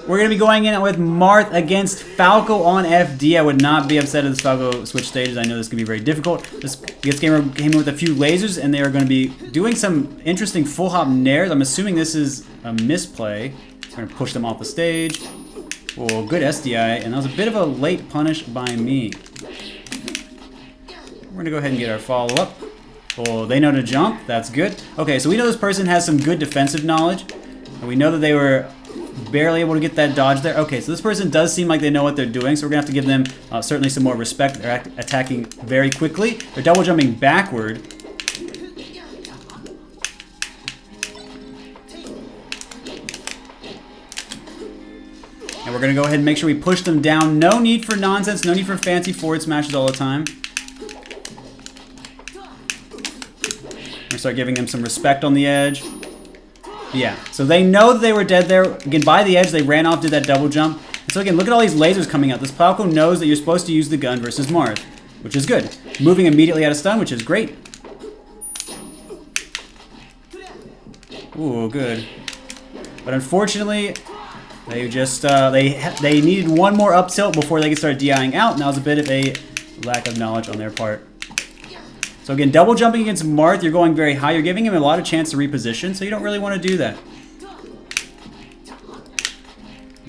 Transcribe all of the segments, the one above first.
We're going to be going in with Marth against Falco on FD. I would not be upset if this Falco switch stages. I know this can be very difficult. This gamer came in with a few lasers, and they are going to be doing some interesting full hop nairs. I'm assuming this is a misplay. We're going to push them off the stage. Oh, good SDI, and that was a bit of a late punish by me. We're going to go ahead and get our follow-up. Oh, they know to jump. That's good. Okay, so we know this person has some good defensive knowledge, and we know that they were barely able to get that dodge there. Okay, so this person does seem like they know what they're doing, so we're going to have to give them certainly some more respect. They're attacking very quickly. They're double jumping backward. And we're going to go ahead and make sure we push them down. No need for nonsense, no need for fancy forward smashes all the time. We're going to start giving them some respect on the edge. Yeah, so they know that they were dead there. Again, by the edge, they ran off, did that double jump. And so again, look at all these lasers coming out. This Falco knows that you're supposed to use the gun versus Marth, which is good. Moving immediately out of stun, which is great. Ooh, good. But unfortunately, they just, they needed one more up tilt before they could start DIing out, and that was a bit of a lack of knowledge on their part. So again, double jumping against Marth, you're going very high. You're giving him a lot of chance to reposition, so you don't really want to do that.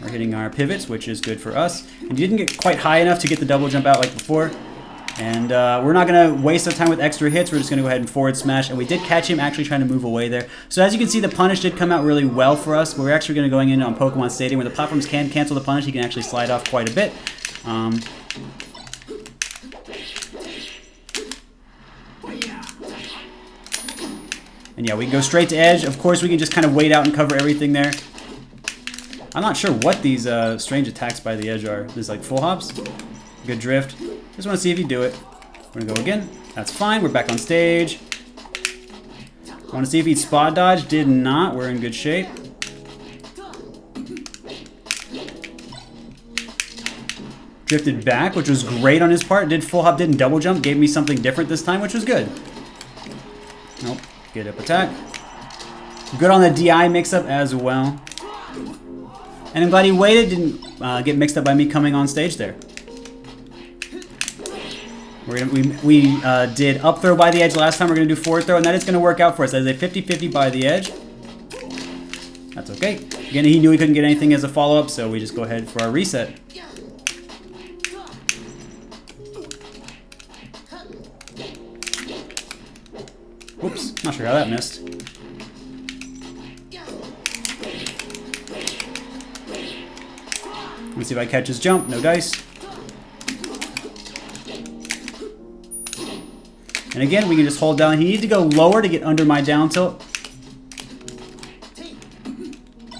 We're hitting our pivots, which is good for us. And you didn't get quite high enough to get the double jump out like before. And we're not going to waste our time with extra hits. We're just going to go ahead and forward smash. And we did catch him actually trying to move away there. So as you can see, the punish did come out really well for us. We're actually going to going in on Pokemon Stadium where the platforms can cancel the punish. He can actually slide off quite a bit. And yeah, we can go straight to edge. Of course, we can just kind of wait out and cover everything there. I'm not sure what these strange attacks by the edge are. There's like full hops. Good drift. Just want to see if you do it. We're going to go again. That's fine. We're back on stage. Want to see if he'd spot dodge. Did not. We're in good shape. Drifted back, which was great on his part. Did full hop, didn't double jump. Gave me something different this time, which was good. Nope. Get up attack. Good on the DI mix-up as well. And I'm glad he waited, didn't get mixed up by me coming on stage there. We did up throw by the edge last time. We're going to do forward throw, and that is going to work out for us. That is a 50-50 by the edge. That's okay. Again, he knew he couldn't get anything as a follow-up, so we just go ahead for our reset. Whoops, not sure how that missed. Let me see if I catch his jump. No dice. And again, we can just hold down. He needs to go lower to get under my down tilt.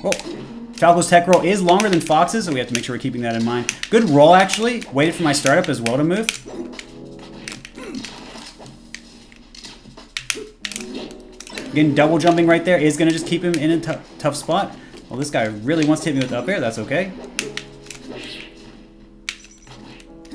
Oh, Falco's tech roll is longer than Fox's, so we have to make sure we're keeping that in mind. Good roll, actually. Waited for my startup as well to move. Again, double jumping right there is going to just keep him in a tough spot. Well, this guy really wants to hit me with the up air. That's okay.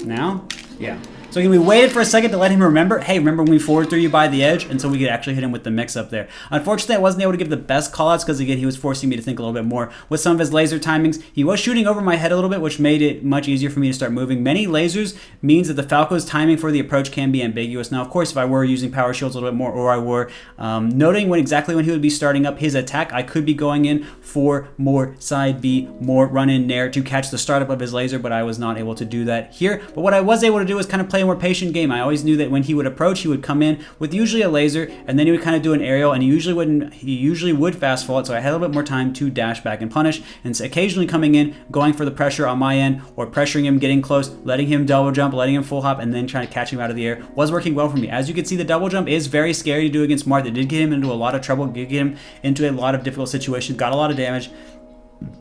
Now, yeah. So again, we waited for a second to let him remember, hey, remember when we forward threw you by the edge? And so we could actually hit him with the mix-up there. Unfortunately, I wasn't able to give the best callouts because, again, he was forcing me to think a little bit more with some of his laser timings. He was shooting over my head a little bit, which made it much easier for me to start moving. Many lasers means that the Falco's timing for the approach can be ambiguous. Now, of course, if I were using power shields a little bit more, or I were noting exactly when he would be starting up his attack, I could be going in for more side B, more run-in nair to catch the startup of his laser, but I was not able to do that here. But what I was able to do was kind of play a more patient game. I always knew that when he would approach, he would come in with usually a laser, and then he would kind of do an aerial, and he usually would fast fall it, so I had a little bit more time to dash back and punish, and so occasionally coming in, going for the pressure on my end, or pressuring him, getting close, letting him double jump, letting him full hop, and then trying to catch him out of the air was working well for me. As you can see, the double jump is very scary to do against Marth. It did get him into a lot of trouble, did get him into a lot of difficult situations, got a lot of damage,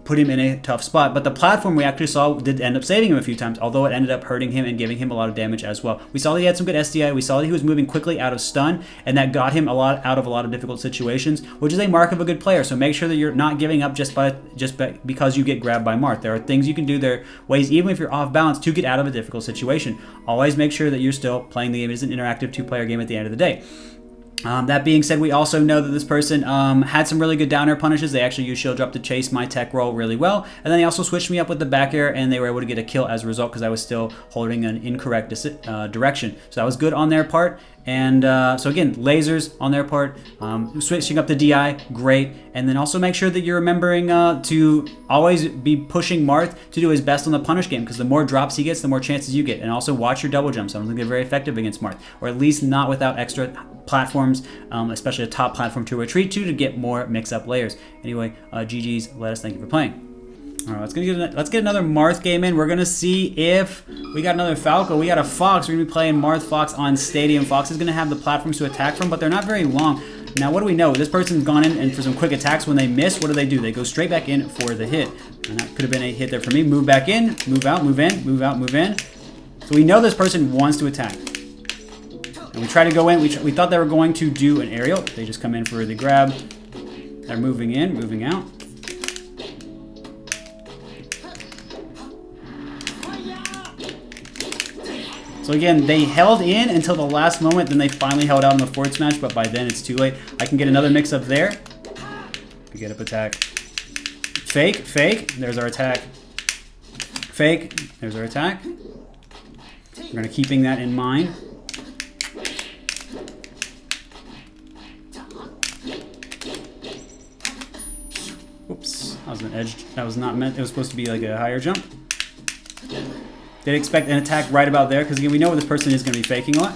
put him in a tough spot. But the platform we actually saw did end up saving him a few times, although it ended up hurting him and giving him a lot of damage as well. We saw that he had some good SDI. We saw that he was moving quickly out of stun, and that got him out of a lot of difficult situations, which is a mark of a good player. So make sure that you're not giving up just because you get grabbed by Marth. There are things you can do, there are ways, even if you're off balance, to get out of a difficult situation. Always make sure that you're still playing the game. It is an interactive two-player game at the end of the day. That being said, we also know that this person had some really good down air punishes. They actually used shield drop to chase my tech roll really well. And then they also switched me up with the back air, and they were able to get a kill as a result because I was still holding an incorrect direction. So that was good on their part. And so again, lasers on their part, switching up the DI, great. And then also make sure that you're remembering to always be pushing Marth to do his best on the punish game, because the more drops he gets, the more chances you get. And also watch your double jumps. I don't think they're very effective against Marth, or at least not without extra platforms, especially a top platform to retreat to get more mix-up layers. Anyway, GG's, let us thank you for playing. All right, let's get another Marth game in. We're gonna see if we got another Falco. We got a Fox. We're gonna be playing Marth Fox on Stadium. Fox is gonna have the platforms to attack from, but they're not very long. Now, what do we know? This person's gone in and for some quick attacks. When they miss, what do? They go straight back in for the hit. And that could have been a hit there for me. Move back in, move out, move in, move out, move in. So we know this person wants to attack. And we try to go in. We thought they were going to do an aerial. They just come in for the grab. They're moving in, moving out. So again, they held in until the last moment, then they finally held out on the forward smash, but by then it's too late. I can get another mix-up there. Good get-up attack. Fake, fake, there's our attack. Fake, there's our attack. We're going to keeping that in mind. Oops, that was an edge. That was not meant. It was supposed to be like a higher jump. Did expect an attack right about there, because again, we know this person is going to be faking a lot.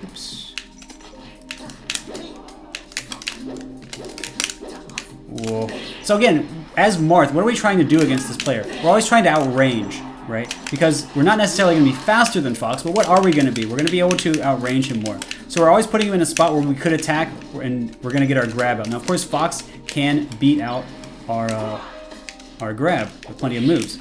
Oops. Whoa. So again, as Marth, what are we trying to do against this player? We're always trying to outrange, right? Because we're not necessarily going to be faster than Fox, but what are we going to be? We're going to be able to outrange him more. So we're always putting him in a spot where we could attack, and we're going to get our grab out. Now, of course, Fox can beat out our grab with plenty of moves.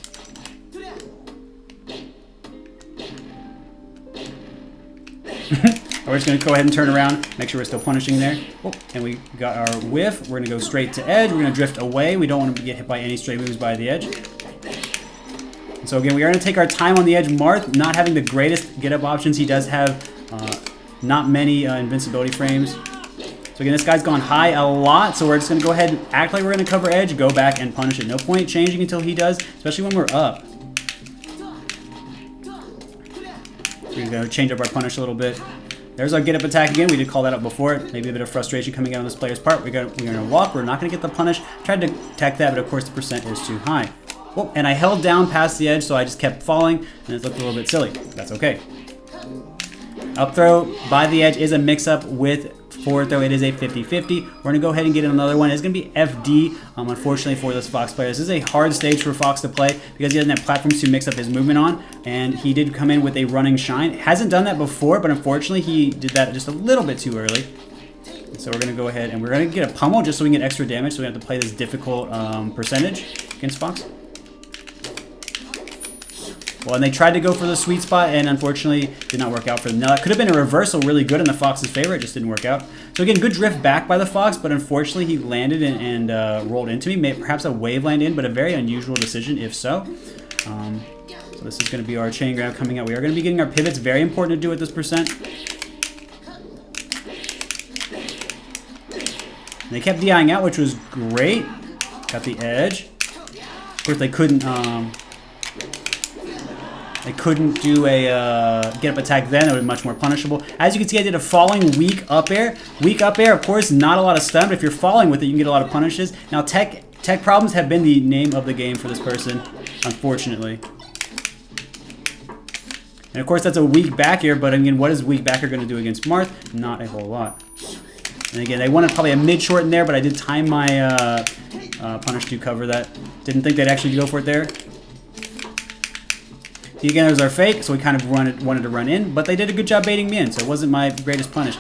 We're just going to go ahead and turn around, make sure we're still punishing there. Oh, and we got our whiff. We're going to go straight to edge. We're going to drift away. We don't want to get hit by any stray moves by the edge. And so again, we are going to take our time on the edge. Marth, not having the greatest get-up options. He does have not many invincibility frames. So again, this guy's gone high a lot, so we're just going to go ahead and act like we're going to cover edge, go back and punish it. No point changing until he does, especially when we're up. We're going to change up our punish a little bit. There's our get-up attack again. We did call that out before. Maybe a bit of frustration coming out on this player's part. We're going to walk. We're not going to get the punish. Tried to attack that, but of course the percent is too high. Oh, and I held down past the edge, so I just kept falling, and it looked a little bit silly. That's okay. Up throw by the edge is a mix-up with forward throw. It is a 50-50. We're going to go ahead and get another one. It's going to be FD, unfortunately, for this Fox player. This is a hard stage for Fox to play because he doesn't have platforms to mix up his movement on, and he did come in with a running shine. Hasn't done that before, but unfortunately, he did that just a little bit too early. So we're going to go ahead and we're going to get a pummel just so we can get extra damage, so we have to play this difficult percentage against Fox. Well, and they tried to go for the sweet spot, and unfortunately did not work out for them. Now, that could have been a reversal really good in the Fox's favor. It just didn't work out. So again, good drift back by the Fox, but unfortunately he landed and rolled into me. Perhaps a wave land in, but a very unusual decision if so. So this is going to be our chain grab coming out. We are going to be getting our pivots. Very important to do at this percent. And they kept DIing out, which was great. Got the edge. Of course, they couldn't... They couldn't do a get-up attack then. That would be much more punishable. As you can see, I did a falling weak up air. Weak up air, of course, not a lot of stun, but if you're falling with it, you can get a lot of punishes. Now, tech problems have been the name of the game for this person, unfortunately. And of course, that's a weak back air, but again, what is weak back air going to do against Marth? Not a whole lot. And again, they wanted probably a mid-short in there, but I did time my punish to cover that. Didn't think they'd actually go for it there. See, again, there's our fake, so we kind of wanted to run in, but they did a good job baiting me in, so it wasn't my greatest punish.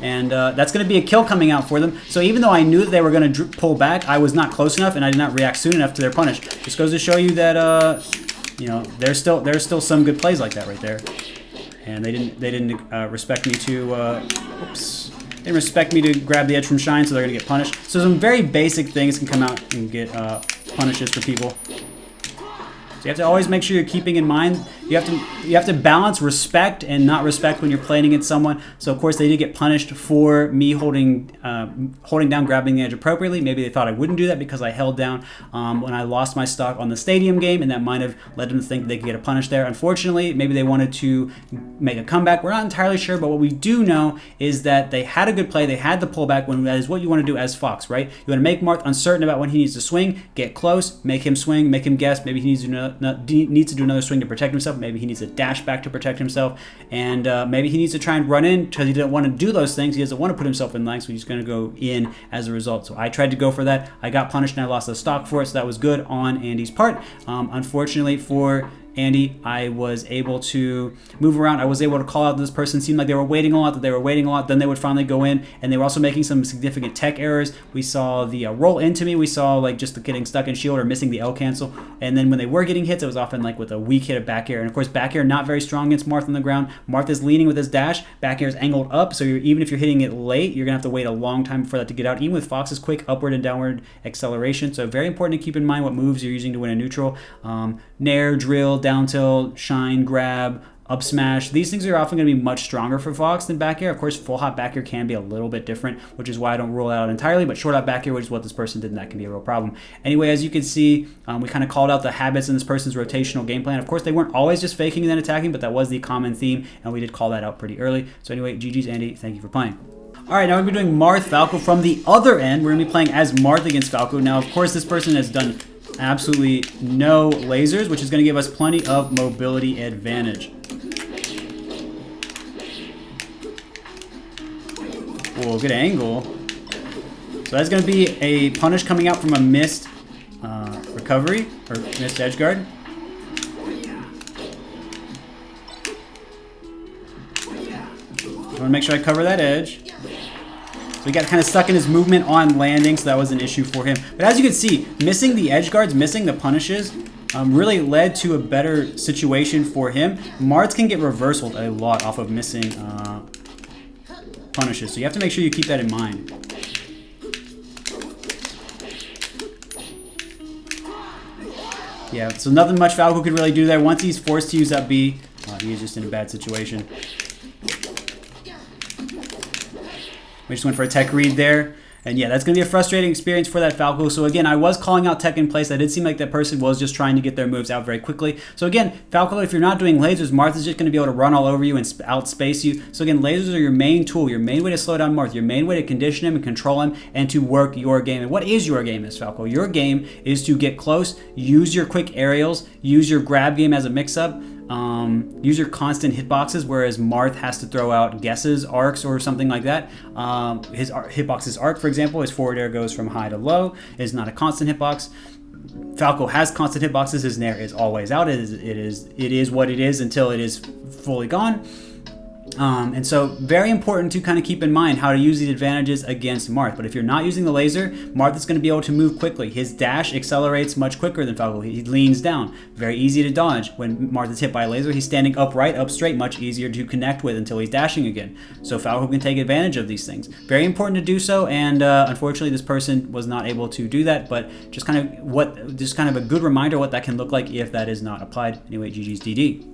And that's going to be a kill coming out for them. So even though I knew that they were going to pull back, I was not close enough, and I did not react soon enough to their punish. Just goes to show you that you know, there's still some good plays like that right there. And they didn't respect me to oops. They didn't respect me to grab the edge from Shine, so they're going to get punished. So some very basic things can come out and get punishes for people. So you have to always make sure you're keeping in mind, you have to balance respect and not respect when you're playing against someone. So of course they did get punished for me holding down, grabbing the edge appropriately. Maybe they thought I wouldn't do that because I held down when I lost my stock on the stadium game, and that might have led them to think they could get a punish there. Unfortunately, maybe they wanted to make a comeback. We're not entirely sure, but what we do know is that they had a good play. They had the pullback, when that is what you want to do as Fox, right? You want to make Marth uncertain about when he needs to swing, get close, make him swing, make him guess. Maybe he needs to do another swing to protect himself. Maybe he needs to dash back to protect himself, and maybe he needs to try and run in because he didn't want to do those things. He doesn't want to put himself in line, so he's going to go in as a result. So I tried to go for that. I got punished and I lost the stock for it, so that was good on Andy's part. Unfortunately for Andy, I was able to move around. I was able to call out this person. Seemed like they were waiting a lot, then they would finally go in, and they were also making some significant tech errors. We saw the roll into me. We saw like just getting stuck in shield or missing the L cancel. And then when they were getting hits, it was often like with a weak hit of back air. And of course, back air not very strong against Marth on the ground. Marth is leaning with his dash. Back air is angled up, so even if you're hitting it late, you're going to have to wait a long time for that to get out, even with Fox's quick upward and downward acceleration. So very important to keep in mind what moves you're using to win a neutral. Nair, drill, down tilt, shine, grab, up smash. These things are often going to be much stronger for Fox than back air. Of course, full hop back air can be a little bit different, which is why I don't rule it out entirely, but short hop back air, which is what this person did, and that can be a real problem. Anyway, as you can see, we kind of called out the habits in this person's rotational game plan. Of course, they weren't always just faking and then attacking, but that was the common theme, and we did call that out pretty early. So anyway, GG's Andy, thank you for playing. All right, now we're going to be doing Marth Falco from the other end. We're going to be playing as Marth against Falco. Now, of course, this person has done absolutely no lasers, which is going to give us plenty of mobility advantage. Oh, good angle. So that's going to be a punish coming out from a missed recovery, or missed edge guard. I want to make sure I cover that edge. So he got kind of stuck in his movement on landing, so that was an issue for him. But as you can see, missing the edge guards, missing the punishes, really led to a better situation for him. Marth can get reversaled a lot off of missing punishes, so you have to make sure you keep that in mind. Yeah, so nothing much Falco could really do there. Once he's forced to use that B, he is just in a bad situation. We just went for a tech read there. And yeah, that's going to be a frustrating experience for that Falco. So again, I was calling out tech in place. That did seem like that person was just trying to get their moves out very quickly. So again, Falco, if you're not doing lasers, Marth is just going to be able to run all over you and outspace you. So again, lasers are your main tool, your main way to slow down Marth, your main way to condition him and control him and to work your game. And what is your game as Falco? Your game is to get close, use your quick aerials, use your grab game as a mix-up, use your constant hitboxes, whereas Marth has to throw out guesses, arcs, or something like that. His hitbox's arc, for example, his forward air goes from high to low. It is not a constant hitbox. Falco has constant hitboxes. His nair is always out. It is what it is until it is fully gone. And so very important to kind of keep in mind how to use these advantages against Marth. But if you're not using the laser, Marth is going to be able to move quickly. His dash accelerates much quicker than Falco. He leans down. Very easy to dodge. When Marth is hit by a laser, he's standing upright, up straight, much easier to connect with until he's dashing again. So Falco can take advantage of these things. Very important to do so, and unfortunately this person was not able to do that, but just kind of a good reminder what that can look like if that is not applied. Anyway, GG's DD.